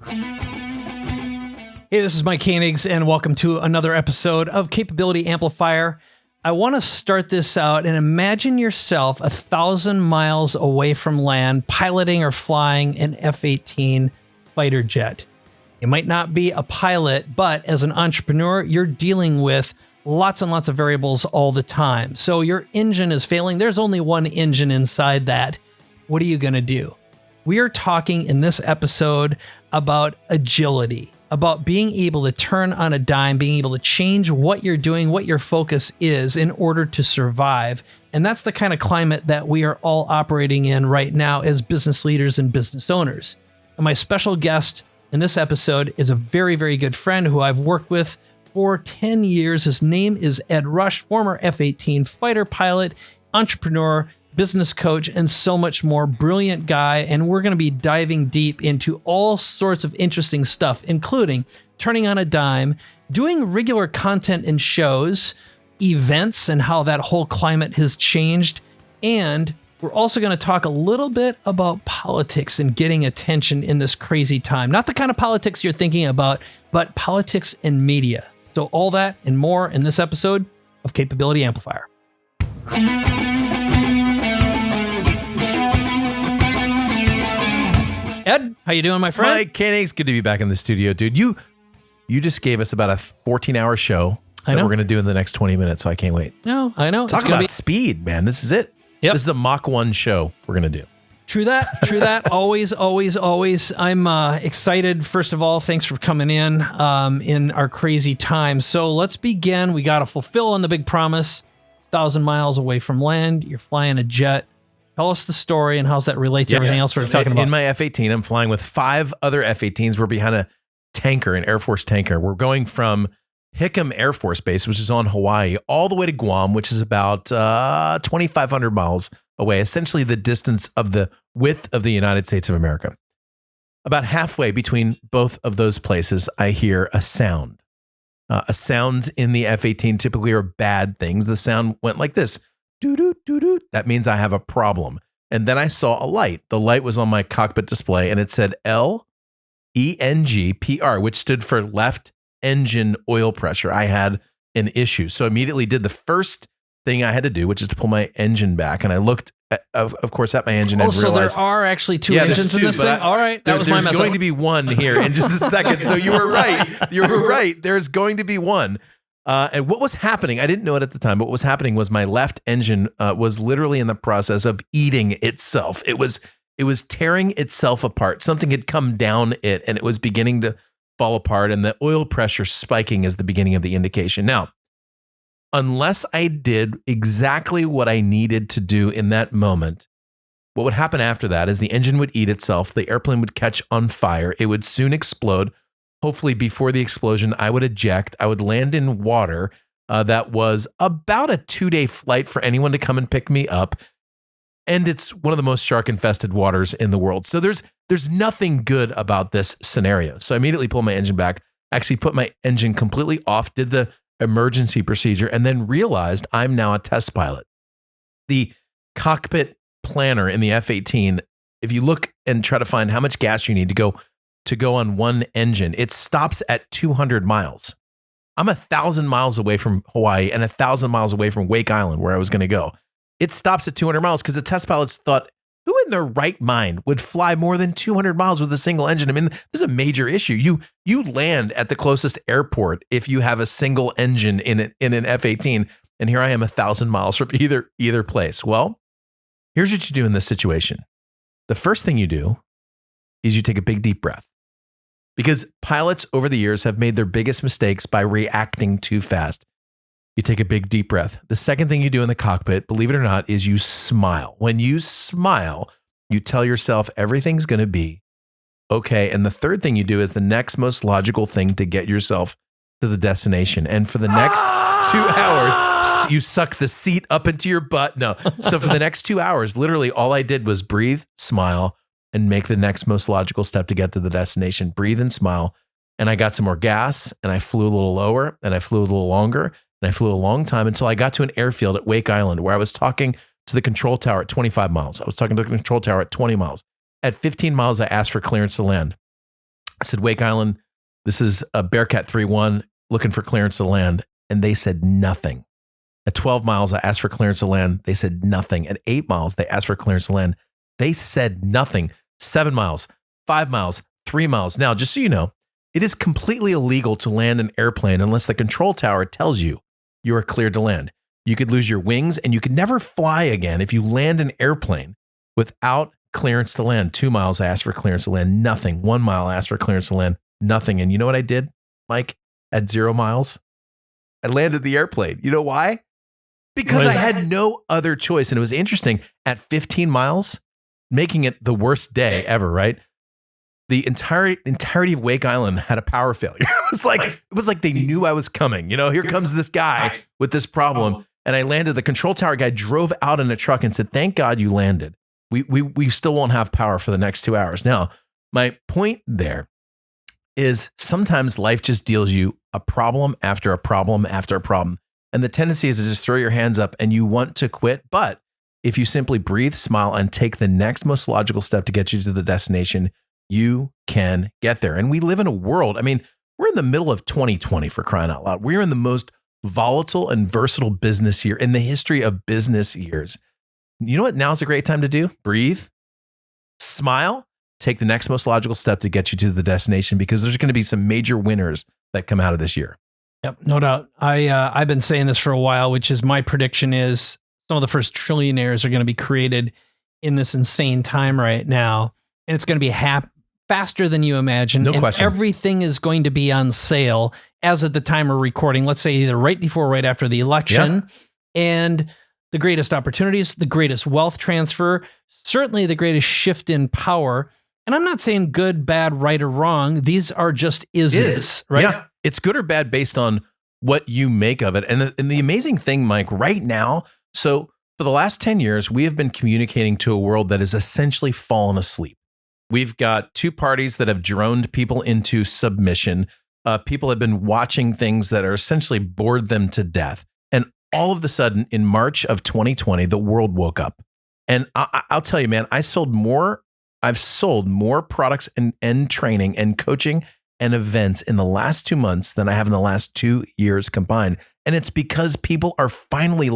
Hey, this is Mike Koenigs, and welcome to another episode of Capability Amplifier. I want to start this out and imagine yourself 1,000 miles away from land, piloting or flying an F-18 fighter jet. You might not be a pilot, but as an entrepreneur, you're dealing with lots and lots of variables all the time. So your engine is failing. There's only one engine inside that. What are you going to do? We are talking in this episode about agility, about being able to turn on a dime, being able to change what you're doing, what your focus is in order to survive. And that's the kind of climate that we are all operating in right now as business leaders and business owners. And my special guest in this episode is a very, very good friend who I've worked with for 10 years. His name is Ed Rush, former F-18 fighter pilot, entrepreneur, business coach, and so much more. Brilliant guy. And we're going to be diving deep into all sorts of interesting stuff, including turning on a dime, doing regular content and shows, events, and how that whole climate has changed. And we're also going to talk a little bit about politics and getting attention in this crazy time. Not the kind of politics you're thinking about, but politics and media. So all that and more in this episode of Capability Amplifier. Ed, how you doing, my friend? Mike Koenigs, good to be back in the studio, dude. You just gave us about a 14-hour show that we're going to do in the next 20 minutes, so I can't wait. No, I know. Talk about speed, man. This is it. Yep. This is the Mach 1 show we're going to do. True that. Always. I'm excited. First of all, thanks for coming in our crazy time. So let's begin. We got to fulfill on the big promise. 1,000 miles away from land. You're flying a jet. Tell us the story and how's that relate to everything else we're talking about. In my F-18, I'm flying with 5 other F-18s. We're behind a tanker, an Air Force tanker. We're going from Hickam Air Force Base, which is on Hawaii, all the way to Guam, which is about 2,500 miles away, essentially the distance of the width of the United States of America. About halfway between both of those places, I hear a sound. Sounds in the F-18 typically are bad things. The sound went like this. Doo-doo, doo-doo. That means I have a problem. And then I saw a light. The light was on my cockpit display, and it said LENGPR, which stood for left engine oil pressure. I had an issue. So I immediately did the first thing I had to do, which is to pull my engine back. And I looked, of course, at my engine and realized... So there are actually 2 engines in this thing? All right, that was my mess up. There's going to be one here in just a second. So you were right. You were right. There's going to be one. And what was happening, I didn't know it at the time, but what was happening was my left engine was literally in the process of eating itself. It was tearing itself apart. Something had come down it, and it was beginning to fall apart, and the oil pressure spiking is the beginning of the indication. Now, unless I did exactly what I needed to do in that moment, what would happen after that is the engine would eat itself, the airplane would catch on fire, it would soon explode. Hopefully before the explosion, I would eject. I would land in water that was about a 2-day flight for anyone to come and pick me up. And it's one of the most shark-infested waters in the world. So there's nothing good about this scenario. So I immediately pulled my engine back, actually put my engine completely off, did the emergency procedure, and then realized I'm now a test pilot. The cockpit planner in the F-18, if you look and try to find how much gas you need to go on one engine, it stops at 200 miles. I'm 1,000 miles away from Hawaii and 1,000 miles away from Wake Island, where I was going to go. It stops at 200 miles because the test pilots thought, who in their right mind would fly more than 200 miles with a single engine? I mean, this is a major issue. You land at the closest airport if you have a single engine in an F-18, and here I am 1,000 miles from either place. Well, here's what you do in this situation. The first thing you do is you take a big deep breath. Because pilots over the years have made their biggest mistakes by reacting too fast. You take a big deep breath. The second thing you do in the cockpit, believe it or not, is you smile. When you smile, you tell yourself everything's going to be okay. And the third thing you do is the next most logical thing to get yourself to the destination. And for the next 2 hours, you suck the seat up into your butt. No. So for the next 2 hours, literally all I did was breathe, smile, and make the next most logical step to get to the destination. Breathe and smile. And I got some more gas, and I flew a little lower, and I flew a little longer, and I flew a long time until I got to an airfield at Wake Island where I was talking to the control tower at 25 miles. I was talking to the control tower at 20 miles. At 15 miles, I asked for clearance to land. I said, Wake Island, this is a Bearcat 3-1 looking for clearance to land. And they said nothing. At 12 miles, I asked for clearance to land. They said nothing. At 8 miles, they asked for clearance to land. They said nothing. 7 miles, 5 miles, 3 miles. Now, just so you know, it is completely illegal to land an airplane unless the control tower tells you you are cleared to land. You could lose your wings and you could never fly again if you land an airplane without clearance to land. 2 miles, I asked for clearance to land. Nothing. 1 mile, I asked for clearance to land. Nothing. And you know what I did, Mike? At 0 miles, I landed the airplane. You know why? Because I had no other choice. And it was interesting. At 15 miles, making it the worst day ever, right? The entirety of Wake Island had a power failure. It was like they knew I was coming. You know, here comes this guy with this problem. And I landed. The control tower guy drove out in a truck and said, "Thank God you landed. We still won't have power for the next 2 hours." Now, my point there is sometimes life just deals you a problem after a problem after a problem. And the tendency is to just throw your hands up and you want to quit. But if you simply breathe, smile, and take the next most logical step to get you to the destination, you can get there. And we live in a world, I mean, we're in the middle of 2020 for crying out loud. We're in the most volatile and versatile business year in the history of business years. You know what now's a great time to do? Breathe, smile, take the next most logical step to get you to the destination, because there's going to be some major winners that come out of this year. Yep, no doubt. I've been saying this for a while, which is my prediction is some of the first trillionaires are going to be created in this insane time right now. And it's going to be faster than you imagine. No question. Everything is going to be on sale as at the time we're recording, let's say either right before or right after the election. Yeah. And the greatest opportunities, the greatest wealth transfer, certainly the greatest shift in power. And I'm not saying good, bad, right, or wrong. These are just is, right? Yeah, it's good or bad based on what you make of it. And the amazing thing, Mike, right now, so for the last 10 years, we have been communicating to a world that has essentially fallen asleep. We've got two parties that have droned people into submission. People have been watching things that are essentially bored them to death. And all of a sudden, in March of 2020, the world woke up. And I'll tell you, man, I've sold more products and training and coaching and events in the last 2 months than I have in the last 2 years combined. And it's because people are finally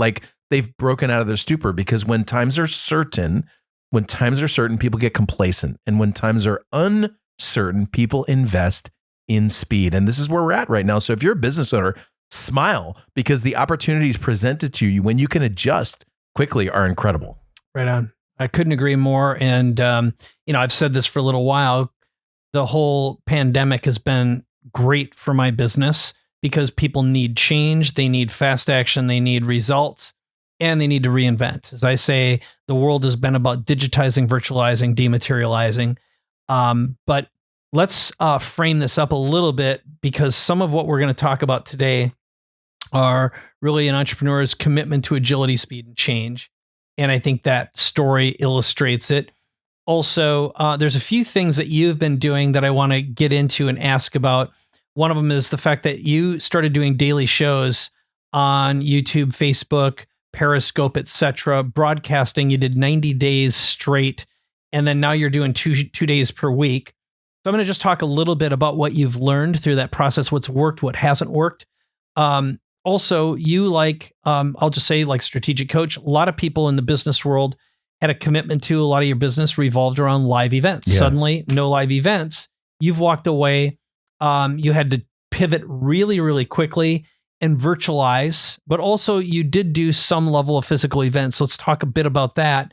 they've broken out of their stupor, because when times are certain, people get complacent. And when times are uncertain, people invest in speed. And this is where we're at right now. So if you're a business owner, smile, because the opportunities presented to you when you can adjust quickly are incredible. Right on. I couldn't agree more. And, I've said this for a little while. The whole pandemic has been great for my business because people need change. They need fast action. They need results, and they need to reinvent. As I say, the world has been about digitizing, virtualizing, dematerializing. But let's frame this up a little bit, because some of what we're going to talk about today are really an entrepreneur's commitment to agility, speed, and change. And I think that story illustrates it. Also, there's a few things that you've been doing that I want to get into and ask about. One of them is the fact that you started doing daily shows on YouTube, Facebook, Periscope, etc., broadcasting. You did 90 days straight, and then now you're doing two days per week. So I'm going to just talk a little bit about what you've learned through that process, what's worked, what hasn't worked. Also, you I'll just say like strategic coach, a lot of people in the business world had a commitment to a lot of your business revolved around live events. Yeah. Suddenly, no live events. You've walked away. You had to pivot really, really quickly and virtualize, but also you did do some level of physical events. So let's talk a bit about that.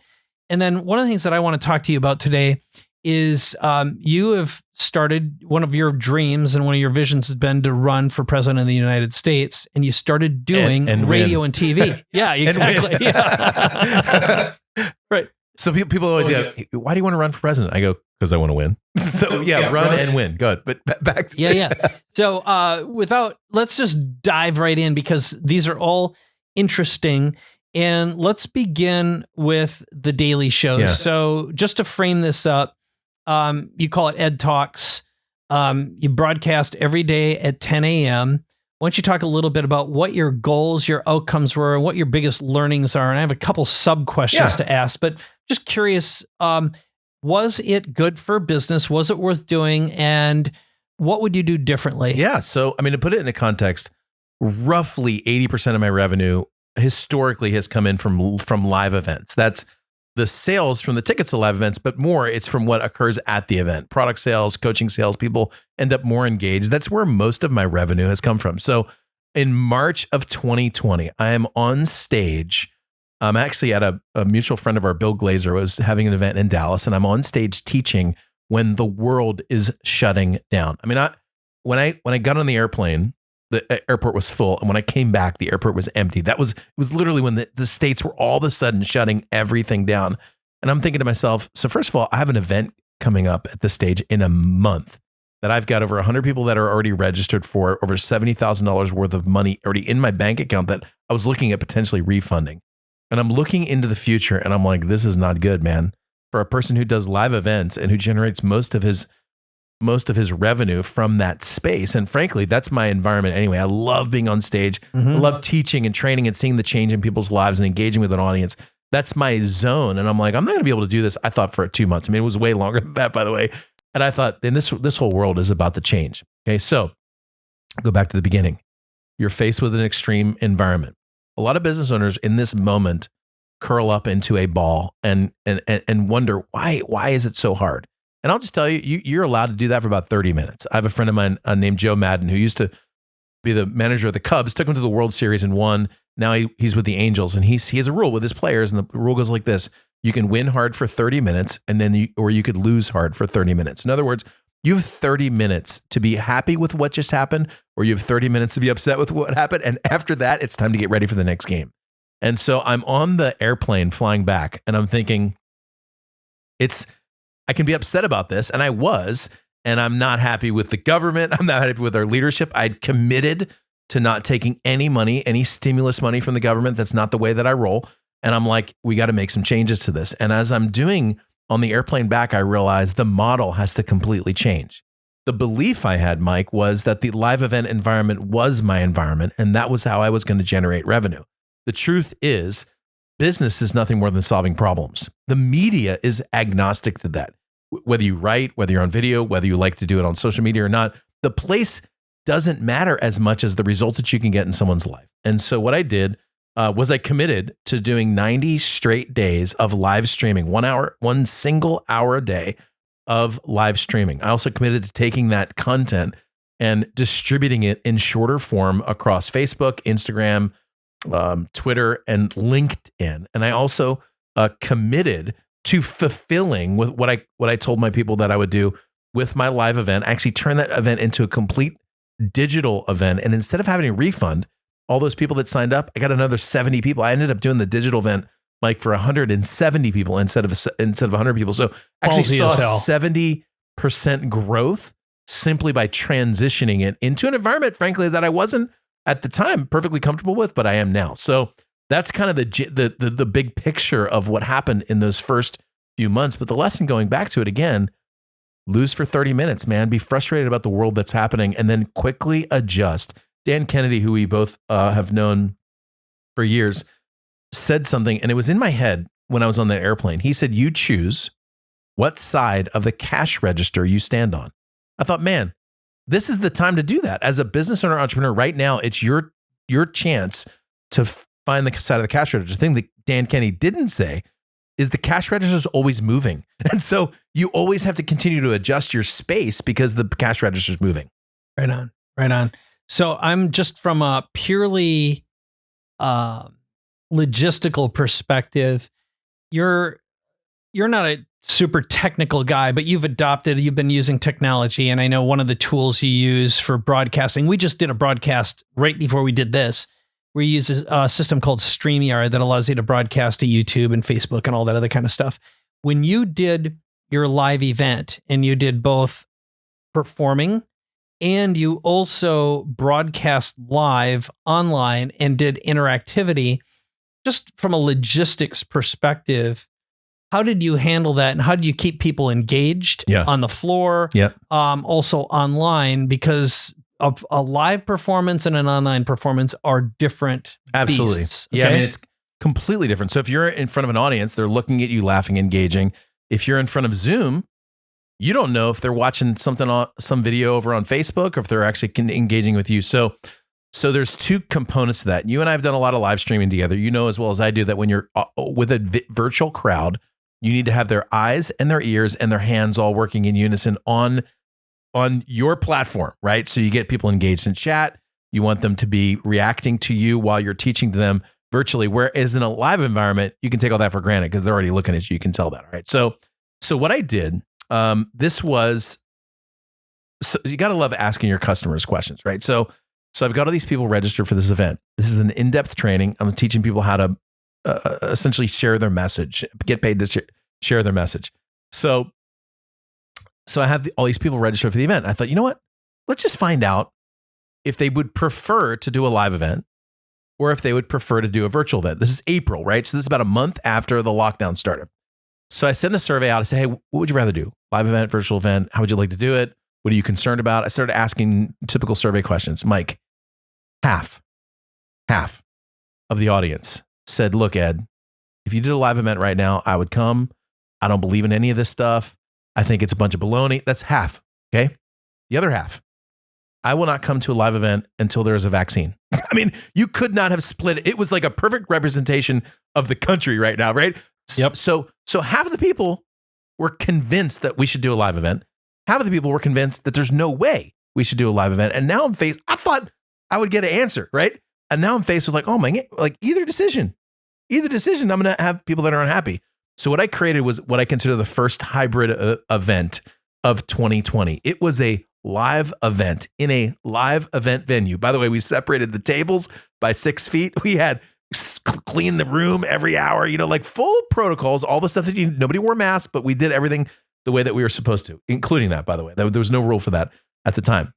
And then one of the things that I want to talk to you about today is you have started, one of your dreams and one of your visions has been to run for president of the United States, and you started doing and radio and TV. Yeah, exactly. Yeah. Right. So people always go, why do you want to run for president? I go, because I want to win. So yeah, run and win. Good. But back to Yeah. So let's just dive right in, because these are all interesting. And let's begin with the daily shows. Yeah. So just to frame this up, you call it Ed Talks. You broadcast every day at 10 a.m. Why don't you talk a little bit about what your goals, your outcomes were, and what your biggest learnings are? And I have a couple sub questions to ask, but just curious, was it good for business? Was it worth doing? And what would you do differently? Yeah. So, I mean, to put it into context, roughly 80% of my revenue historically has come in from live events. That's the sales from the tickets to live events, but more it's from what occurs at the event. Product sales, coaching sales, people end up more engaged. That's where most of my revenue has come from. So in March of 2020, I am on stage. I'm actually at a mutual friend of our, Bill Glazer, was having an event in Dallas, and I'm on stage teaching when the world is shutting down. I mean, when I got on the airplane, the airport was full, and when I came back, the airport was empty. It was literally when the states were all of a sudden shutting everything down. And I'm thinking to myself, so first of all, I have an event coming up at the stage in a month that I've got over 100 people that are already registered for, over $70,000 worth of money already in my bank account that I was looking at potentially refunding. And I'm looking into the future, and I'm like, this is not good, man. For a person who does live events and who generates most of his revenue from that space. And frankly, that's my environment anyway. I love being on stage. I love teaching and training and seeing the change in people's lives and engaging with an audience. That's my zone. And I'm like, I'm not going to be able to do this. I thought for 2 months. I mean, it was way longer than that, by the way. And I thought, then this whole world is about to change. Okay, so go back to the beginning. You're faced with an extreme environment. A lot of business owners in this moment curl up into a ball and wonder why is it so hard? And I'll just tell you, you're allowed to do that for about 30 minutes. I have a friend of mine named Joe Madden who used to be the manager of the Cubs, took him to the World Series and won. Now he's with the Angels, and he has a rule with his players, and the rule goes like this: you can win hard for 30 minutes, and then you could lose hard for 30 minutes. In other words, you have 30 minutes to be happy with what just happened, or you have 30 minutes to be upset with what happened, and after that, it's time to get ready for the next game. And so I'm on the airplane flying back, and I'm thinking, I can be upset about this, and I was, and I'm not happy with the government. I'm not happy with our leadership. I'd committed to not taking any money, any stimulus money from the government. That's not the way that I roll. And I'm like, we got to make some changes to this. And as I'm doing on the airplane back, I realized the model has to completely change. The belief I had, Mike, was that the live event environment was my environment, and that was how I was going to generate revenue. The truth is, business is nothing more than solving problems. The media is agnostic to that. Whether you write, whether you're on video, whether you like to do it on social media or not, the place doesn't matter as much as the result that you can get in someone's life. And so what I did was I committed to doing 90 straight days of live streaming, 1 single hour a day of live streaming. I also committed to taking that content and distributing it in shorter form across Facebook, Instagram, Twitter, and LinkedIn. And I also committed to fulfilling with what I told my people that I would do with my live event. I actually turned that event into a complete digital event. And instead of having a refund, all those people that signed up, I got another 70 people. I ended up doing the digital event like for 170 people instead of 100 people. So actually saw 70% growth simply by transitioning it into an environment, frankly, that I wasn't at the time perfectly comfortable with, but I am now. So that's kind of the big picture of what happened in those first few months. But the lesson, going back to it again, lose for 30 minutes, man. Be frustrated about the world that's happening and then quickly adjust. Dan Kennedy, who we both have known for years, said something, and it was in my head when I was on that airplane. He said, you choose what side of the cash register you stand on. I thought, man, this is the time to do that. As a business owner, entrepreneur, right now, it's your chance to find the side of the cash register. The thing that Dan Kennedy didn't say is the cash register is always moving. And so you always have to continue to adjust your space because the cash register is moving. Right on, right on. So I'm just from a purely logistical perspective, you're not a super technical guy, but you've been using technology. And I know one of the tools you use for broadcasting, we just did a broadcast right before we did this. We use a system called StreamYard that allows you to broadcast to YouTube and Facebook and all that other kind of stuff. When you did your live event and you did both performing and you also broadcast live online and did interactivity, just from a logistics perspective, how did you handle that? And how did you keep people engaged on the floor? Also online, because a live performance and an online performance are different Absolutely. beasts, Yeah, okay? I mean, it's completely different. So if you're in front of an audience, they're looking at you, laughing, engaging. If you're in front of Zoom, You don't know if they're watching something on some video over on Facebook or if they're actually engaging with you. So there's two components to that. You and I have done a lot of live streaming together. You know as well as I do that when you're with a virtual crowd, you need to have their eyes and their ears and their hands all working in unison on your platform, right? So you get people engaged in chat. You want them to be reacting to you while you're teaching to them virtually. Whereas in a live environment, you can take all that for granted because they're already looking at you. You can tell that, all right? So what I did, this was, so you got to love asking your customers questions, right? So I've got all these people registered for this event. This is an in-depth training. I'm teaching people how to essentially share their message, get paid to share their message. So I have all these people registered for the event. I thought, you know what? Let's just find out if they would prefer to do a live event or if they would prefer to do a virtual event. This is April, right? So this is about a month after the lockdown started. So I sent a survey out. I said, hey, what would you rather do? Live event, virtual event? How would you like to do it? What are you concerned about? I started asking typical survey questions. Mike, half of the audience said, look, Ed, if you did a live event right now, I would come. I don't believe in any of this stuff. I think it's a bunch of baloney. That's half, okay? The other half, I will not come to a live event until there is a vaccine. I mean, you could not have split it. It was like a perfect representation of the country right now, right? Yep. So half of the people were convinced that we should do a live event. Half of the people were convinced that there's no way we should do a live event. And now I'm faced, I thought I would get an answer, right? And now I'm faced with like, oh my, like either decision, I'm going to have people that are unhappy. So what I created was what I consider the first hybrid event of 2020. It was a live event in a live event venue. By the way, we separated the tables by 6 feet. We had cleaned the room every hour, like full protocols, all the stuff that nobody wore masks, but we did everything the way that we were supposed to, including that, by the way. There was no rule for that at the time.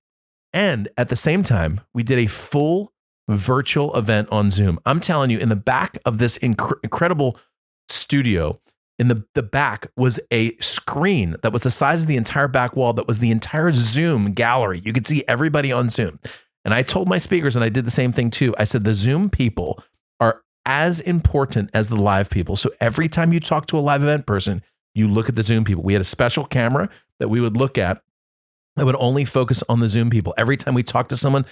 And at the same time, we did a full virtual event on Zoom. I'm telling you, in the back of this incredible studio, in the back was a screen that was the size of the entire back wall. That was the entire Zoom gallery. You could see everybody on Zoom. And I told my speakers, and I did the same thing too. I said, the Zoom people are as important as the live people. So every time you talk to a live event person, you look at the Zoom people. We had a special camera that we would look at that would only focus on the Zoom people. Every time we talked to someone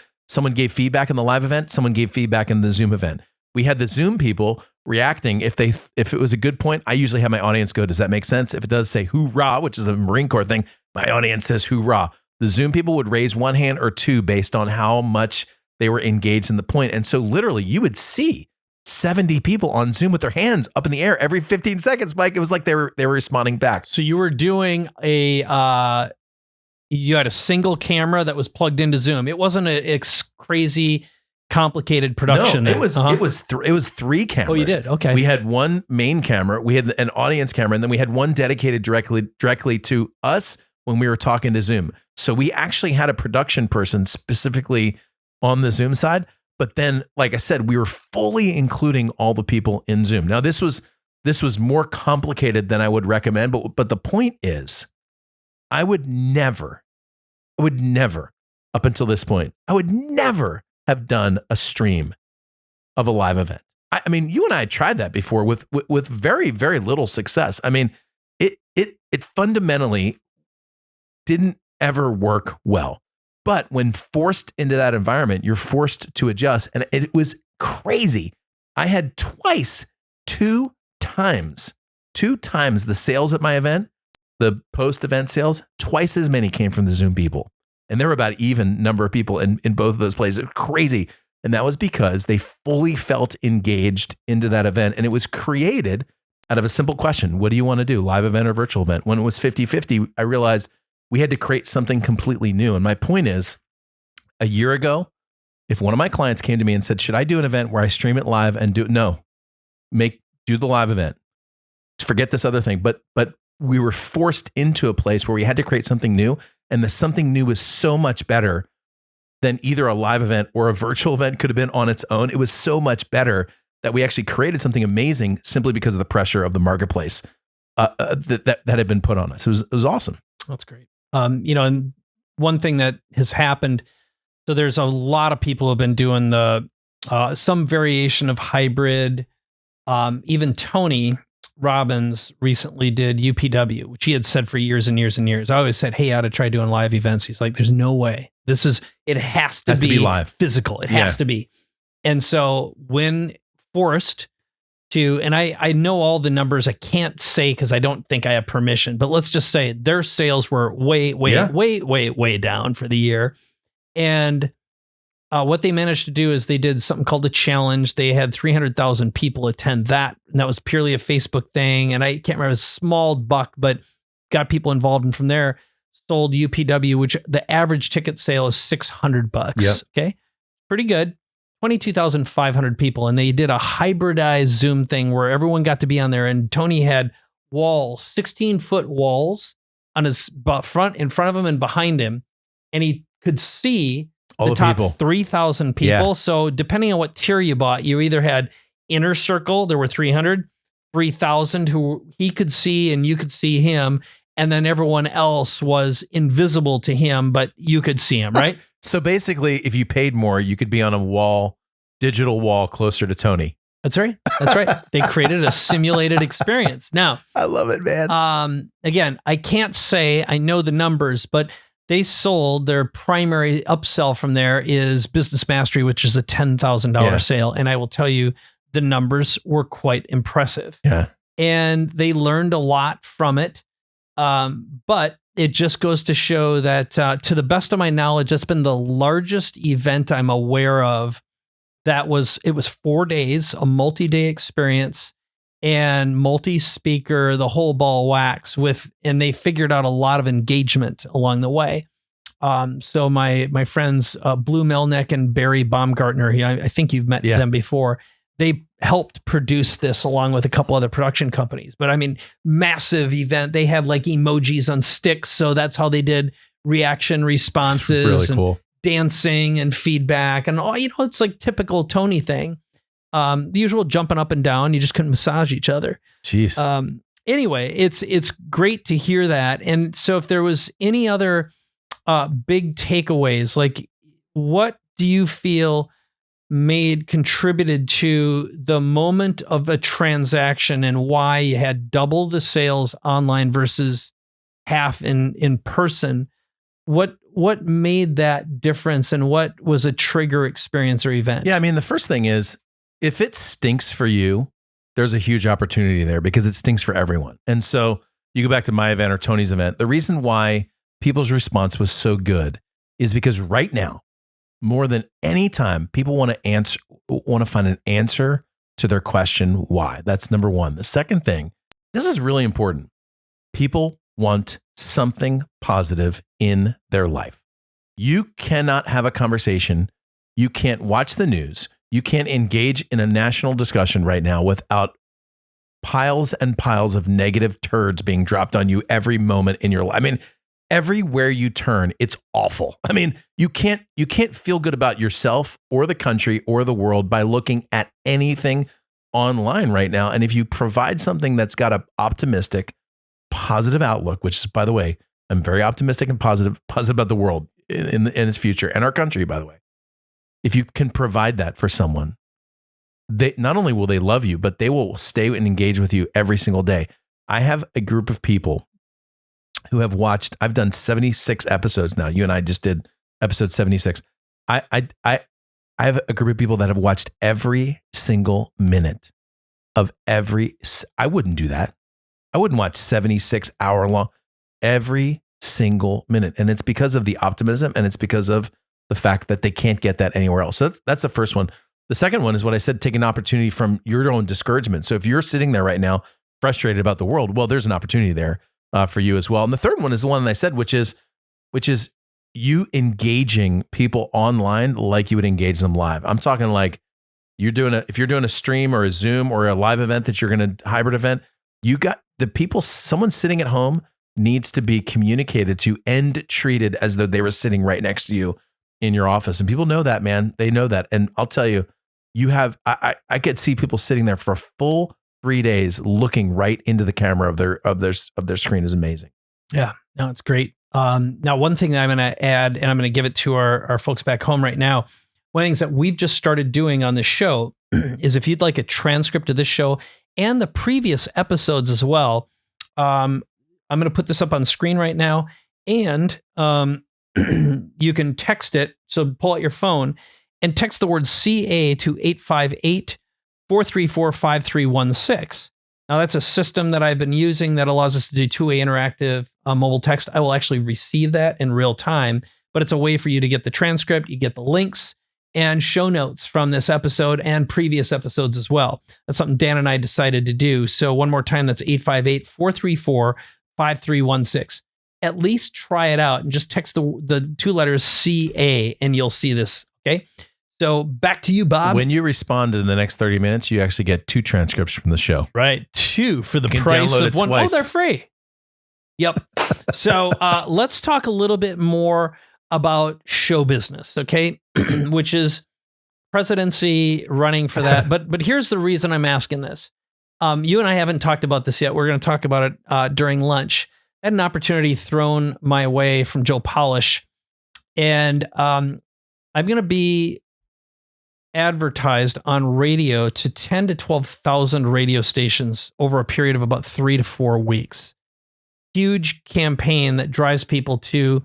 gave feedback in the live event, someone gave feedback in the Zoom event. We had the Zoom people reacting. If it was a good point, I usually have my audience go, does that make sense? If it does, say hoorah, which is a Marine Corps thing, my audience says hoorah. The Zoom people would raise one hand or two based on how much they were engaged in the point. And so literally you would see 70 people on Zoom with their hands up in the air every 15 seconds, Mike. It was like they were responding back. So you were doing you had a single camera that was plugged into Zoom. It wasn't a crazy complicated production. No, it was three cameras. Oh, you did? Okay. We had one main camera, we had an audience camera, and then we had one dedicated directly to us when we were talking to Zoom. So we actually had a production person specifically on the Zoom side. But then, like I said, we were fully including all the people in Zoom. Now, this was more complicated than I would recommend, but the point is, I would never, up until this point, I would never have done a stream of a live event. I mean, you and I tried that before with very, very little success. I mean, it fundamentally didn't ever work well. But when forced into that environment, you're forced to adjust. And it was crazy. I had two times the sales at my event, the post-event sales, twice as many came from the Zoom people. And there were about even number of people in both of those places. Crazy. And that was because they fully felt engaged into that event. And it was created out of a simple question. What do you want to do? Live event or virtual event? When it was 50-50, I realized we had to create something completely new. And my point is, a year ago, if one of my clients came to me and said, should I do an event where I stream it live and do the live event? Forget this other thing. But we were forced into a place where we had to create something new. And the something new was so much better than either a live event or a virtual event could have been on its own. It was so much better that we actually created something amazing simply because of the pressure of the marketplace that had been put on us. It was awesome. That's great. And one thing that has happened, so there's a lot of people who have been doing the some variation of hybrid. Even Tony Robbins recently did UPW, which he had said for years and years and years. I always said, hey, I ought to try doing live events. He's like, there's no way. It has to be live. Physical. It has to be. And so when forced to, and I know all the numbers I can't say because I don't think I have permission, but let's just say their sales were way down for the year. And what they managed to do is they did something called a challenge. They had 300,000 people attend that. And that was purely a Facebook thing. And I can't remember, it was a small buck, but got people involved. And from there, sold UPW, which the average ticket sale is $600. Yep. Okay. Pretty good. 22,500 people. And they did a hybridized Zoom thing where everyone got to be on there. And Tony had walls, 16-foot walls on his front, in front of him and behind him. And he could see all the top people. 3,000 people. Yeah. So depending on what tier you bought, you either had inner circle, there were 3,000 who he could see and you could see him. And then everyone else was invisible to him, but you could see him, right? So basically, if you paid more, you could be on a digital wall closer to Tony. That's right. That's right. They created a simulated experience. Now, I love it, man. Again, I can't say I know the numbers, but they sold their primary upsell from there is Business Mastery, which is a $10,000 sale. And I will tell you, the numbers were quite impressive. Yeah. And they learned a lot from it. But it just goes to show that, to the best of my knowledge, that's been the largest event I'm aware of. It was 4 days, a multi-day experience, and multi-speaker, the whole ball wax and they figured out a lot of engagement along the way. So my friends, Blue Melnick and Barry Baumgartner, I think you've met them before. They helped produce this along with a couple other production companies. But I mean, massive event. They had like emojis on sticks. So that's how they did reaction responses. It's really cool. Dancing and feedback. And it's like typical Tony thing. The usual jumping up and down. You just couldn't massage each other. Jeez. Anyway, it's great to hear that. And so if there was any other big takeaways, like what do you feel contributed to the moment of a transaction and why you had double the sales online versus half in person? What made that difference and what was a trigger experience or event? Yeah, I mean, the first thing is if it stinks for you, there's a huge opportunity there because it stinks for everyone. And so you go back to my event or Tony's event. The reason why people's response was so good is because right now, more than any time, people want to find an answer to their question, why? That's number one. The second thing, this is really important. People want something positive in their life. You cannot have a conversation. You can't watch the news. You can't engage in a national discussion right now without piles and piles of negative turds being dropped on you every moment in your life. I mean, everywhere you turn, it's awful. I mean, you can't feel good about yourself or the country or the world by looking at anything online right now. And if you provide something that's got an optimistic, positive outlook, which is, by the way, I'm very optimistic and positive about the world in its future and our country, by the way. If you can provide that for someone, they not only will they love you, but they will stay and engage with you every single day. I have a group of people who have watched, I've done 76 episodes now. You and I just did episode 76. I have a group of people that have watched every single minute of I wouldn't do that. I wouldn't watch 76 hour long, every single minute. And it's because of the optimism and it's because of the fact that they can't get that anywhere else. So that's the first one. The second one is what I said, take an opportunity from your own discouragement. So if you're sitting there right now, frustrated about the world, well, there's an opportunity there for you as well. And the third one is the one that I said, which is you engaging people online like you would engage them live. I'm talking like if you're doing a stream or a Zoom or a live event that you're going to hybrid event, you got the people, someone sitting at home needs to be communicated to and treated as though they were sitting right next to you in your office. And people know that, man. They know that. And I'll tell you, I could see people sitting there for a full 3 days looking right into the camera of their screen is amazing. Yeah, no, it's great. Now, one thing that I'm going to add, and I'm going to give it to our folks back home right now. one of the things that we've just started doing on this show is if you'd like a transcript of this show and the previous episodes as well, I'm going to put this up on screen right now, and you can text it. So pull out your phone and text the word CA to 858-434-5316. Now, that's a system that I've been using that allows us to do two-way interactive mobile text. I will actually receive that in real time, but it's a way for you to get the transcript, you get the links, and show notes from this episode and previous episodes as well. That's something Dan and I decided to do. So one more time, that's 858-434-5316. At least try it out and just text the two letters CA and you'll see this, okay? So back to you, Bob. When you respond in the next 30 minutes, you actually get 2 transcripts from the show. Right, 2 for the price of one. Twice. Oh, they're free. Yep. So let's talk a little bit more about show business, okay? Which is presidency, running for that. But here's the reason I'm asking this. You and I haven't talked about this yet. We're going to talk about it during lunch. I had an opportunity thrown my way from Joe Polish, and I'm going to be advertised on radio to 10 to 12,000 radio stations over a period of about 3 to 4 weeks. Huge campaign that drives people to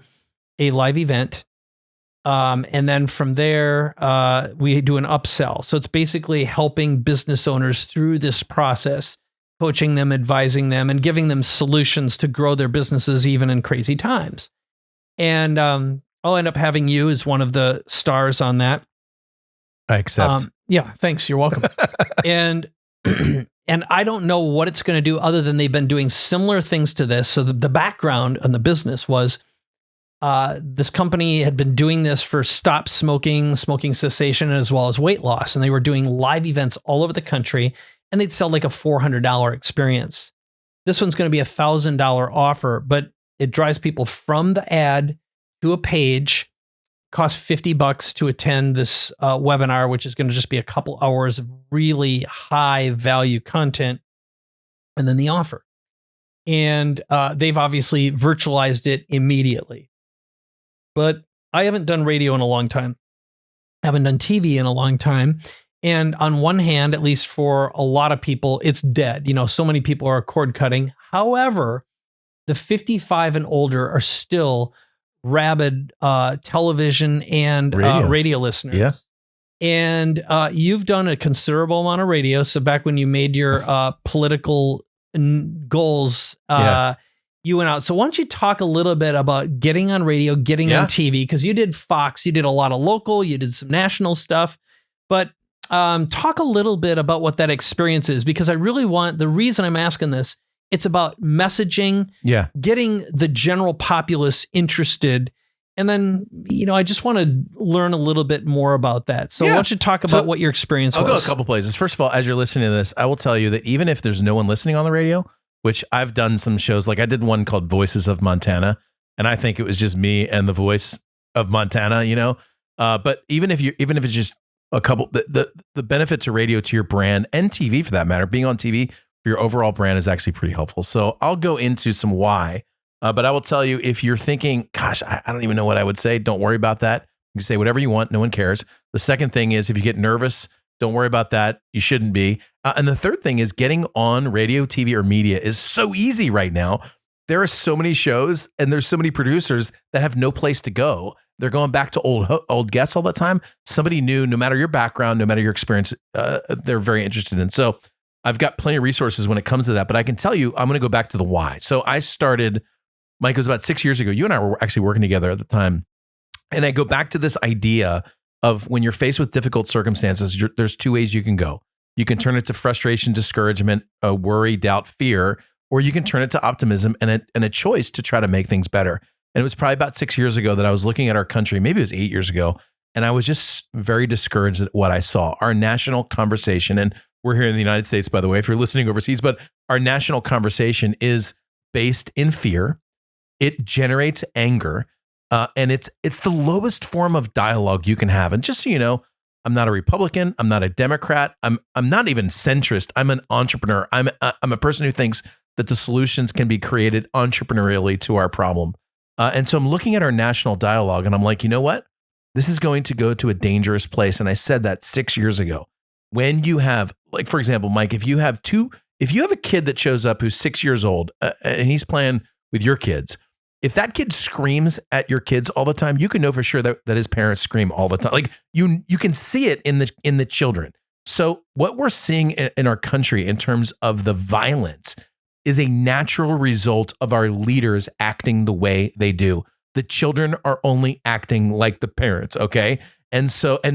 a live event. And then from there, we do an upsell. So it's basically helping business owners through this process, coaching them, advising them, and giving them solutions to grow their businesses even in crazy times. And I'll end up having you as one of the stars on that. I accept. Yeah, thanks. You're welcome. And I don't know what it's going to do other than they've been doing similar things to this. So the background on the business was this company had been doing this for stop smoking, smoking cessation, as well as weight loss. And they were doing live events all over the country, and they'd sell like a $400 experience. This one's going to be $1,000 offer, but it drives people from the ad to a page. Costs $50 to attend this webinar, which is going to just be a couple hours of really high value content, and then the offer. And they've obviously virtualized it immediately. But I haven't done radio in a long time. I haven't done TV in a long time. And on one hand, at least for a lot of people, it's dead. You know, so many people are cord cutting. However, the 55 and older are still rabid television and radio listeners. Yeah. And you've done a considerable amount of radio. So back when you made your political goals, you went out. So why don't you talk a little bit about getting on radio, getting on TV? Because you did Fox, you did a lot of local, you did some national stuff. But talk a little bit about what that experience is, because I really want, the reason I'm asking this, it's about messaging, getting the general populace interested. And then, you know, I just want to learn a little bit more about that. So why don't you talk about what your experience was? I'll go a couple places. First of all, as you're listening to this, I will tell you that even if there's no one listening on the radio, which I've done some shows, like I did one called Voices of Montana, and I think it was just me and the voice of Montana, you know. But even if it's just a couple, the benefit to radio, to your brand, and TV for that matter, being on TV for your overall brand is actually pretty helpful. So I'll go into some why, but I will tell you, if you're thinking, gosh, I don't even know what I would say, don't worry about that. You can say whatever you want. No one cares. The second thing is, if you get nervous, don't worry about that. You shouldn't be. And the third thing is, getting on radio, TV, or media is so easy right now. There are so many shows and there's so many producers that have no place to go. They're going back to old guests all the time. Somebody new, no matter your background, no matter your experience, they're very interested in. So I've got plenty of resources when it comes to that. But I can tell you, I'm going to go back to the why. So I started, Mike, it was about 6 years ago. You and I were actually working together at the time. And I go back to this idea of, when you're faced with difficult circumstances, there's 2 ways you can go. You can turn it to frustration, discouragement, worry, doubt, fear, or you can turn it to optimism and a choice to try to make things better. And it was probably about 6 years ago that I was looking at our country, maybe it was 8 years ago, and I was just very discouraged at what I saw. Our national conversation, and we're here in the United States, by the way, if you're listening overseas, but our national conversation is based in fear. It generates anger. And it's the lowest form of dialogue you can have. And just so you know, I'm not a Republican. I'm not a Democrat. I'm not even centrist. I'm an entrepreneur. I'm a person who thinks that the solutions can be created entrepreneurially to our problem. And so I'm looking at our national dialogue, and I'm like, you know what? This is going to go to a dangerous place. And I said that 6 years ago. When you have, like, for example, Mike, if you have a kid that shows up who's 6 years old and he's playing with your kids, if that kid screams at your kids all the time, you can know for sure that his parents scream all the time. Like you can see it in the children. So what we're seeing in our country in terms of the violence is a natural result of our leaders acting the way they do. The children are only acting like the parents, okay? And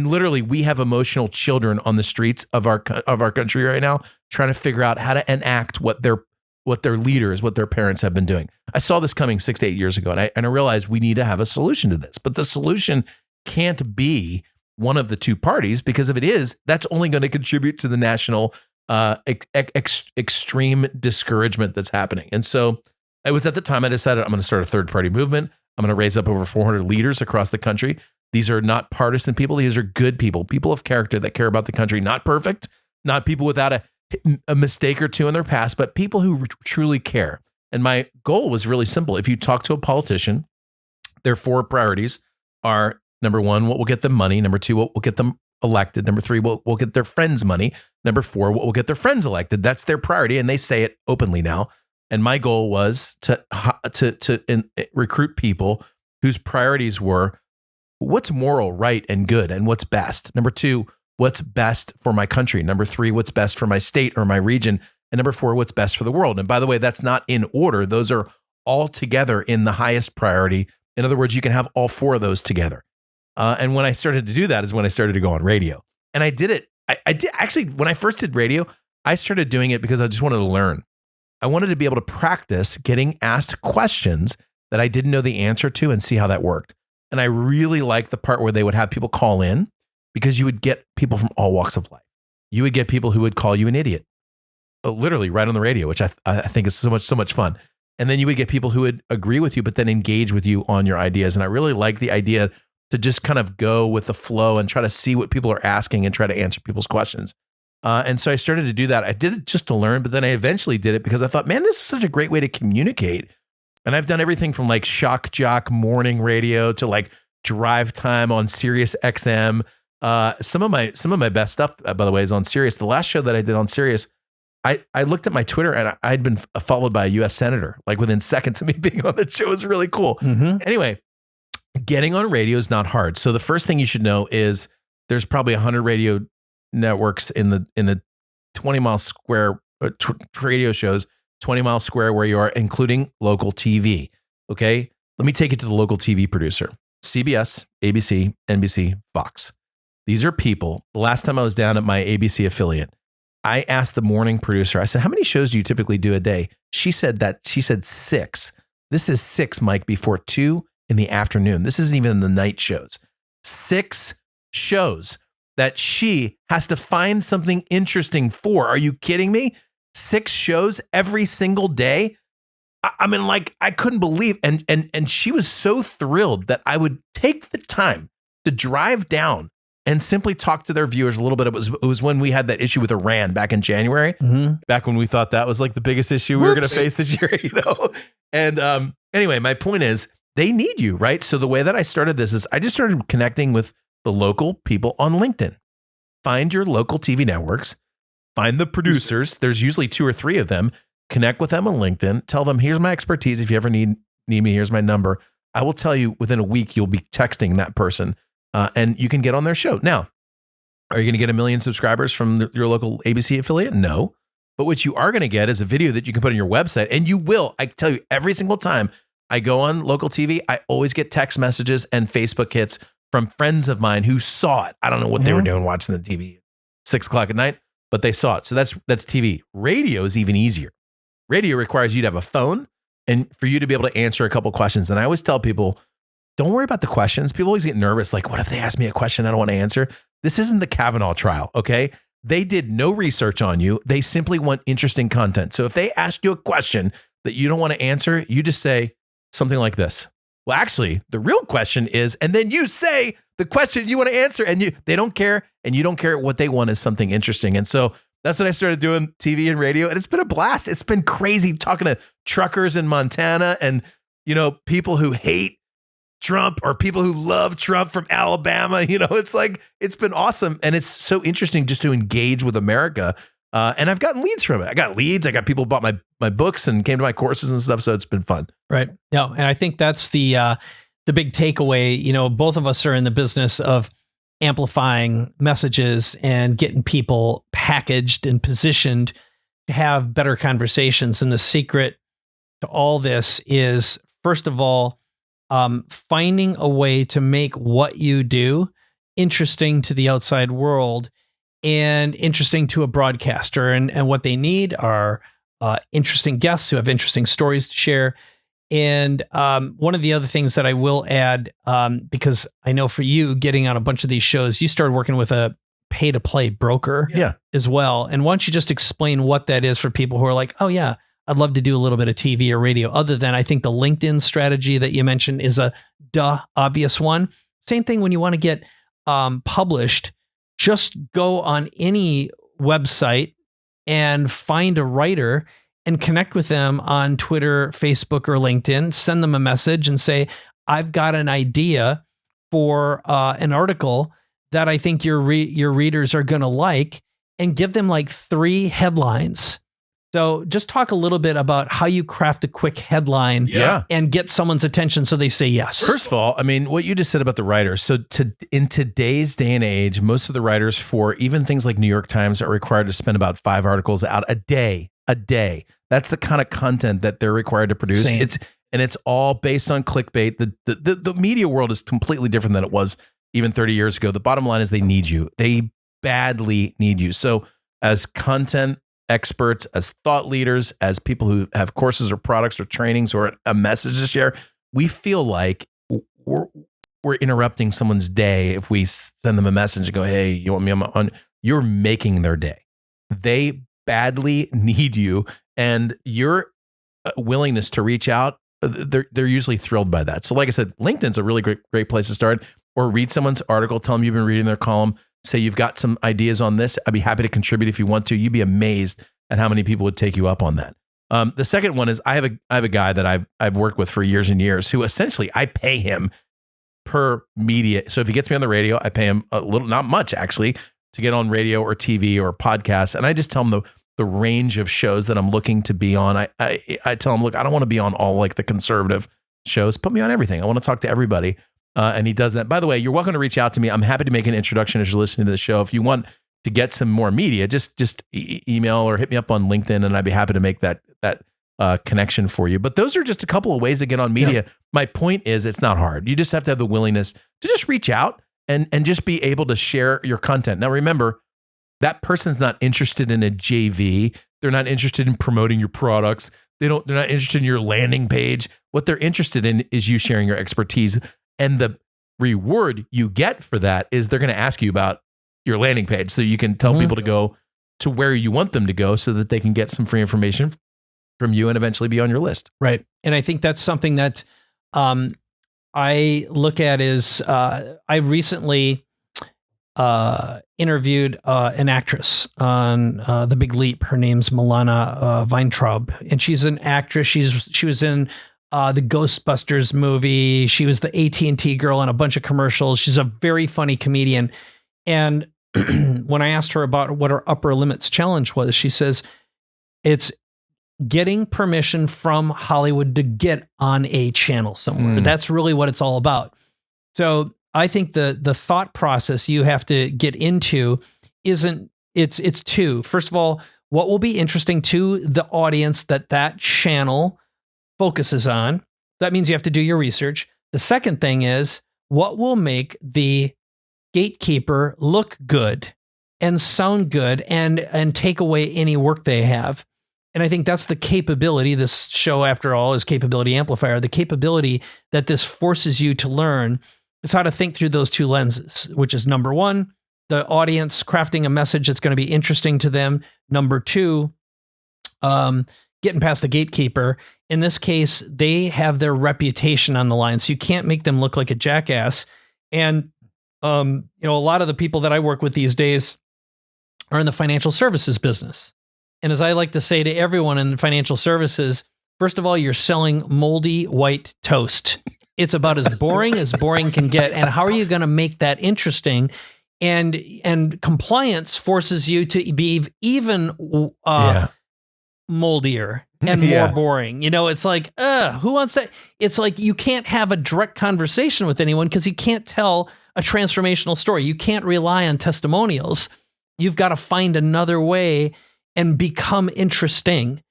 literally we have emotional children on the streets of our country right now trying to figure out how to enact what their leaders, what their parents have been doing. I saw this coming 6 to 8 years ago, and I realized we need to have a solution to this. But the solution can't be one of the two parties, because if it is, that's only going to contribute to the national extreme discouragement that's happening. And so it was at the time I decided I'm going to start a third-party movement. I'm going to raise up over 400 leaders across the country. These are not partisan people. These are good people of character that care about the country. Not perfect, not people without a mistake or two in their past, but people who truly care. And my goal was really simple. If you talk to a politician, their 4 priorities are, number 1, what will get them money. Number 2, what will get them elected. Number 3, what will get their friends money. Number 4, what will get their friends elected. That's their priority, and they say it openly now. And my goal was to recruit people whose priorities were what's moral, right, and good, and what's best. Number 2, what's best for my country. Number 3, what's best for my state or my region. And number 4, what's best for the world. And by the way, that's not in order. Those are all together in the highest priority. In other words, you can have all 4 of those together. And when I started to do that is when I started to go on radio. And I did it. I did actually, when I first did radio, I started doing it because I just wanted to learn. I wanted to be able to practice getting asked questions that I didn't know the answer to and see how that worked. And I really liked the part where they would have people call in, because you would get people from all walks of life. You would get people who would call you an idiot, literally right on the radio, which I think is so much fun. And then you would get people who would agree with you, but then engage with you on your ideas. And I really like the idea to just kind of go with the flow and try to see what people are asking and try to answer people's questions. And so I started to do that. I did it just to learn, but then I eventually did it because I thought, man, this is such a great way to communicate. And I've done everything from like shock jock morning radio to like drive time on Sirius XM. Some of my best stuff, by the way, is on Sirius. The last show that I did on Sirius, I looked at my Twitter and I'd been followed by a U.S. senator, like within seconds of me being on the show. It was really cool. Mm-hmm. Anyway, getting on radio is not hard. So the first thing you should know is there's probably 100 radio networks in the 20-mile square radio shows, 20-mile square where you are, including local TV. Okay, let me take it to the local TV producer: CBS, ABC, NBC, Fox. These are people. The last time I was down at my ABC affiliate, I asked the morning producer, I said, how many shows do you typically do a day? She said 6. This is 6, Mike, before 2 in the afternoon. This isn't even the night shows. 6 shows that she has to find something interesting for. Are you kidding me? 6 shows every single day? I mean, like, I couldn't believe. And she was so thrilled that I would take the time to drive down and simply talk to their viewers a little bit. It was when we had that issue with Iran back in January, back when we thought that was like the biggest issue we were going to face this year, you know? And anyway, my point is they need you, right? So the way that I started this is I just started connecting with the local people on LinkedIn. Find your local TV networks, find the producers. There's usually 2 or 3 of them. Connect with them on LinkedIn. Tell them, here's my expertise. If you ever need me, here's my number. I will tell you within a week, you'll be texting that person. And you can get on their show. Now, are you going to get 1 million subscribers from your local ABC affiliate? No. But what you are going to get is a video that you can put on your website. And you will. I tell you, every single time I go on local TV, I always get text messages and Facebook hits from friends of mine who saw it. I don't know what they were doing watching the TV at 6 o'clock at night, but they saw it. So that's TV. Radio is even easier. Radio requires you to have a phone and for you to be able to answer a couple questions. And I always tell people, don't worry about the questions. People always get nervous. Like, what if they ask me a question I don't want to answer? This isn't the Kavanaugh trial, okay? They did no research on you. They simply want interesting content. So if they ask you a question that you don't want to answer, you just say something like this. Well, actually, the real question is, and then you say the question you want to answer, and they don't care, and you don't care. What they want is something interesting. And so that's when I started doing TV and radio, and it's been a blast. It's been crazy talking to truckers in Montana and, you know, people who hate Trump or people who love Trump from Alabama. It's like, it's been awesome. And it's so interesting just to engage with America. And I've gotten leads from it. I got leads. I got people who bought my books and came to my courses and stuff. So it's been fun. Right. Yeah. And I think that's the big takeaway. Both of us are in the business of amplifying messages and getting people packaged and positioned to have better conversations. And the secret to all this is, first of all, finding a way to make what you do interesting to the outside world and interesting to a broadcaster. And what they need are interesting guests who have interesting stories to share. And one of the other things that I will add, because I know for you getting on a bunch of these shows, you started working with a pay-to-play broker as well. And why don't you just explain what that is for people who are like, oh yeah, I'd love to do a little bit of TV or radio, other than I think the LinkedIn strategy that you mentioned is a obvious one. Same thing when you want to get published, just go on any website and find a writer and connect with them on Twitter, Facebook, or LinkedIn. Send them a message and say, I've got an idea for an article that I think your readers are going to like, and give them like 3 headlines. So just talk a little bit about how you craft a quick headline and get someone's attention so they say yes. First of all, I mean, what you just said about the writers. So in today's day and age, most of the writers for even things like New York Times are required to spend about 5 articles out a day. That's the kind of content that they're required to produce. Same. It's all based on clickbait. The media world is completely different than it was even 30 years ago. The bottom line is they need you. They badly need you. So as content experts, as thought leaders, as people who have courses or products or trainings or a message to share, we feel like we're interrupting someone's day if we send them a message and go, hey, you want me on? You're making their day. They badly need you, and your willingness to reach out, they're usually thrilled by that. So like I said, LinkedIn's a really great place to start, or read someone's article, tell them you've been reading their column, say you've got some ideas on this. I'd be happy to contribute if you want to. You'd be amazed at how many people would take you up on that. The second one is I have a guy that I've worked with for years and years, who essentially I pay him per media. So if he gets me on the radio, I pay him a little, not much actually, to get on radio or TV or podcasts. And I just tell him the range of shows that I'm looking to be on. I tell him, look, I don't want to be on all like the conservative shows. Put me on everything. I want to talk to everybody. And he does that. By the way, you're welcome to reach out to me. I'm happy to make an introduction as you're listening to the show. If you want to get some more media, just email or hit me up on LinkedIn, and I'd be happy to make that connection for you. But those are just a couple of ways to get on media. Yeah. My point is, it's not hard. You just have to have the willingness to just reach out and just be able to share your content. Now, remember, that person's not interested in a JV. They're not interested in promoting your products. They're not interested in your landing page. What they're interested in is you sharing your expertise. And the reward you get for that is they're going to ask you about your landing page, so you can tell people to go to where you want them to go so that they can get some free information from you and eventually be on your list. Right. And I think that's something that I look at is I recently interviewed an actress on The Big Leap. Her name's Milana Weintraub, and she's an actress. She was in the Ghostbusters movie. She was the AT&T girl in a bunch of commercials. She's a very funny comedian. And when I asked her about what her upper limits challenge was, she says it's getting permission from Hollywood to get on a channel somewhere. That's really what it's all about. So I think the thought process you have to get into it's 2. First of all, what will be interesting to the audience that channel focuses on. That means you have to do your research. The second thing is, what will make the gatekeeper look good and sound good and take away any work they have. And I think that's the capability. This show, after all, is Capability Amplifier. The capability that this forces you to learn is how to think through those 2 lenses, which is number 1, the audience crafting a message that's going to be interesting to them. Number 2, getting past the gatekeeper. In this case, they have their reputation on the line, so you can't make them look like a jackass. And a lot of the people that I work with these days are in the financial services business. And as I like to say to everyone in financial services, first of all, you're selling moldy white toast. It's about as boring can get. And how are you going to make that interesting? And compliance forces you to be even moldier and more boring. It's like, who wants that? It's like you can't have a direct conversation with anyone because you can't tell a transformational story. You can't rely on testimonials. You've got to find another way and become interesting.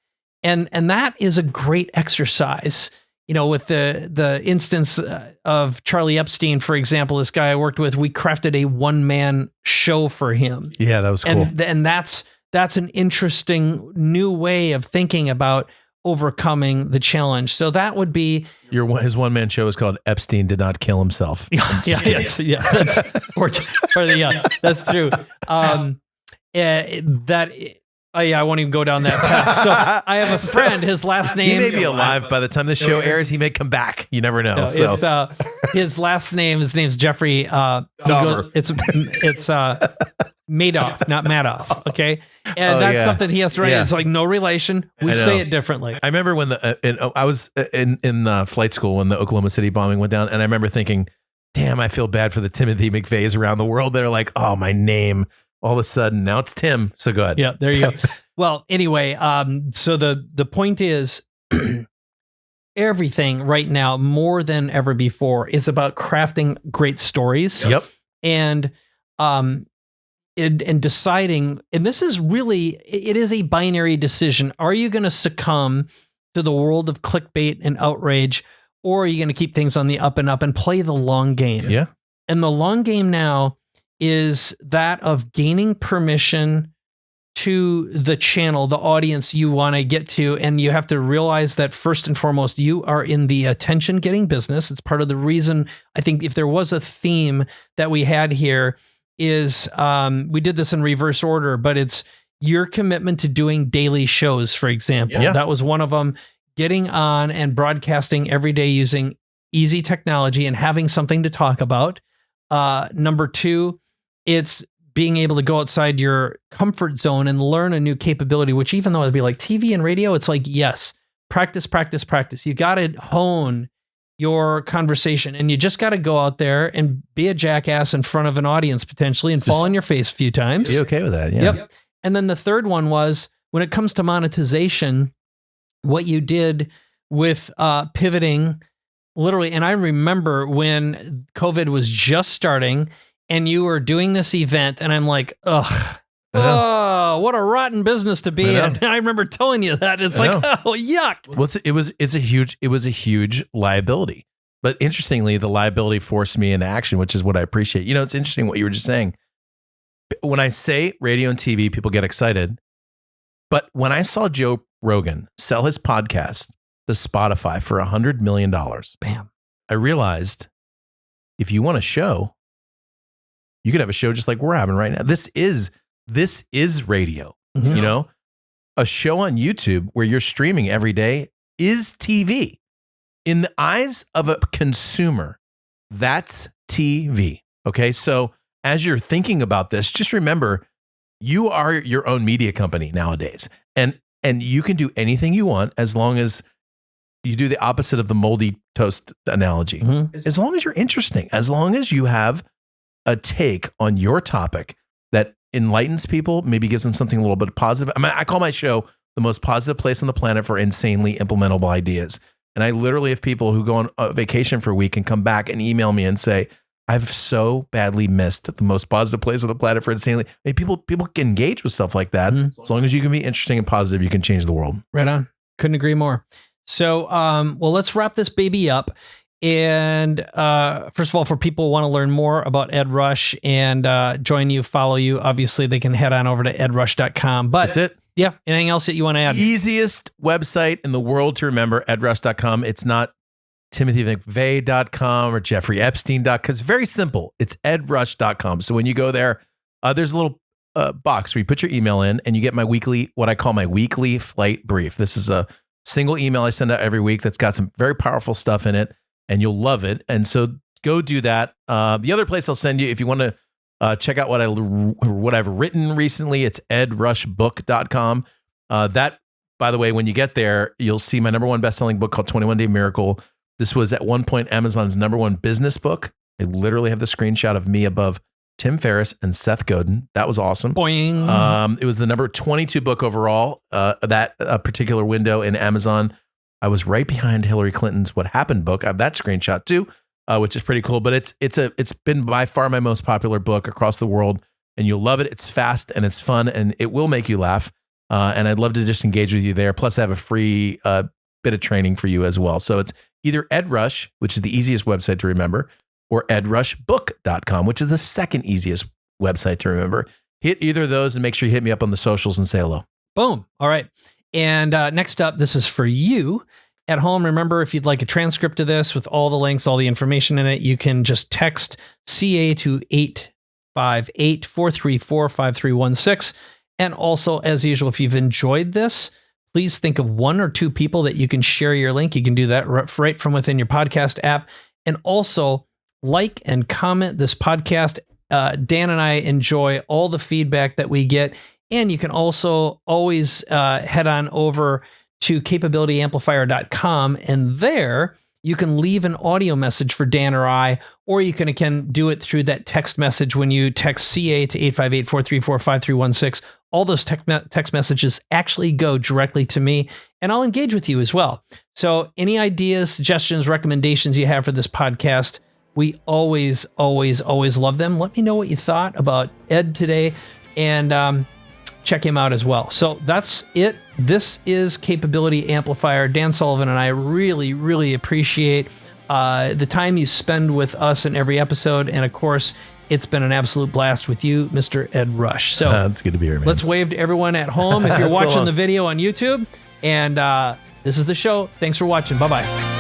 And that is a great exercise. With the instance of Charlie Epstein, for example, this guy I worked with, we crafted a one-man show for him. Yeah, that was cool. And that's an interesting new way of thinking about overcoming the challenge. So that would be his one-man show is called Epstein Did Not Kill Himself. That's true. I won't even go down that path. So I have a friend, his last name... He may be alive by the time this show airs. He may come back. You never know. His last name, his name's Jeffrey... It's Madoff, not Madoff, okay? And that's something he has to write. It's like no relation. We say it differently. I remember when I was in flight school when the Oklahoma City bombing went down, and I remember thinking, damn, I feel bad for the Timothy McVeighs around the world that are like, oh, my name... All of a sudden, now it's Tim. So good. Yeah, there you go. Well, anyway, so the point is, everything right now, more than ever before, is about crafting great stories. Yep. And deciding, and this is really, it is a binary decision. Are you going to succumb to the world of clickbait and outrage, or are you going to keep things on the up and up and play the long game? Yeah. And the long game now is that of gaining permission to the channel, the audience you want to get to. And you have to realize that first and foremost, you are in the attention getting business. It's part of the reason, I think, if there was a theme that we had here is we did this in reverse order, but it's your commitment to doing daily shows, for example. Yeah. That was one of them. Getting on and broadcasting every day using easy technology and having something to talk about. Number two, it's being able to go outside your comfort zone and learn a new capability, which even though it'd be like TV and radio, it's like, yes, practice. You got to hone your conversation and you just got to go out there and be a jackass in front of an audience potentially and fall on your face a few times. Be okay with that. Yeah. Yep. And then the third one was when it comes to monetization, what you did with pivoting literally. And I remember when COVID was just starting and you were doing this event and I'm like, what a rotten business to be in. And I remember telling you that. It's like, oh, yuck. Well, it was a huge liability. But interestingly, the liability forced me into action, which is what I appreciate. It's interesting what you were just saying. When I say radio and TV, people get excited. But when I saw Joe Rogan sell his podcast to Spotify for $100 million, bam, I realized if you want a show, you could have a show just like we're having right now. This is radio. Mm-hmm. A show on YouTube where you're streaming every day is TV. In the eyes of a consumer, that's TV. Okay. So as you're thinking about this, just remember you are your own media company nowadays. And you can do anything you want as long as you do the opposite of the moldy toast analogy. Mm-hmm. As long as you're interesting, as long as you have a take on your topic that enlightens people, maybe gives them something a little bit positive. I call my show the most positive place on the planet for insanely implementable ideas. And I literally have people who go on a vacation for a week and come back and email me and say, I've so badly missed the most positive place on the planet for insanely. I mean, people can engage with stuff like that. Mm-hmm. As long as you can be interesting and positive, you can change the world. Right on. Couldn't agree more. So, well, let's wrap this baby up. And first of all, for people who want to learn more about Ed Rush and join you, follow you, obviously they can head on over to edrush.com. But that's it. Yeah. Anything else that you want to add? Easiest website in the world to remember, edrush.com. It's not TimothyMcVeigh.com or JeffreyEpstein.com. It's very simple. It's edrush.com. So when you go there, there's a little box where you put your email in and you get what I call my weekly flight brief. This is a single email I send out every week that's got some very powerful stuff in it, and you'll love it. And so go do that. The other place I'll send you, if you want to check out what I've written recently, it's edrushbook.com. That, by the way, when you get there, you'll see my number one best-selling book called 21 Day Miracle. This was at one point Amazon's #1 business book. I literally have the screenshot of me above Tim Ferriss and Seth Godin. That was awesome. Boing. It was the number 22 book overall, that particular window in Amazon. I was right behind Hillary Clinton's What Happened book. I have that screenshot too, which is pretty cool. But it's been by far my most popular book across the world, and you'll love it. It's fast and it's fun, and it will make you laugh. And I'd love to just engage with you there. Plus, I have a free bit of training for you as well. So it's either EdRush, which is the easiest website to remember, or edrushbook.com, which is the second easiest website to remember. Hit either of those and make sure you hit me up on the socials and say hello. Boom. All right. And next up, this is for you at home. Remember, if you'd like a transcript of this with all the links, all the information in it, you can just text CA to 858-434-5316. And also, as usual, if you've enjoyed this, please think of 1 or 2 people that you can share your link. You can do that right from within your podcast app. And also, like and comment this podcast. Dan and I enjoy all the feedback that we get. And you can also always head on over to capabilityamplifier.com. And there you can leave an audio message for Dan or I, or you can do it through that text message when you text CA to 858-434-5316. All those text messages actually go directly to me, and I'll engage with you as well. So any ideas, suggestions, recommendations you have for this podcast, we always, always, always love them. Let me know what you thought about Ed today, and check him out as well. So that's it. This is Capability Amplifier. Dan Sullivan and I really, really appreciate the time you spend with us in every episode. And of course, it's been an absolute blast with you, Mr. Ed Rush. So it's good to be here, man. Let's wave to everyone at home if you're watching the video on YouTube. And this is the show. Thanks for watching. Bye-bye.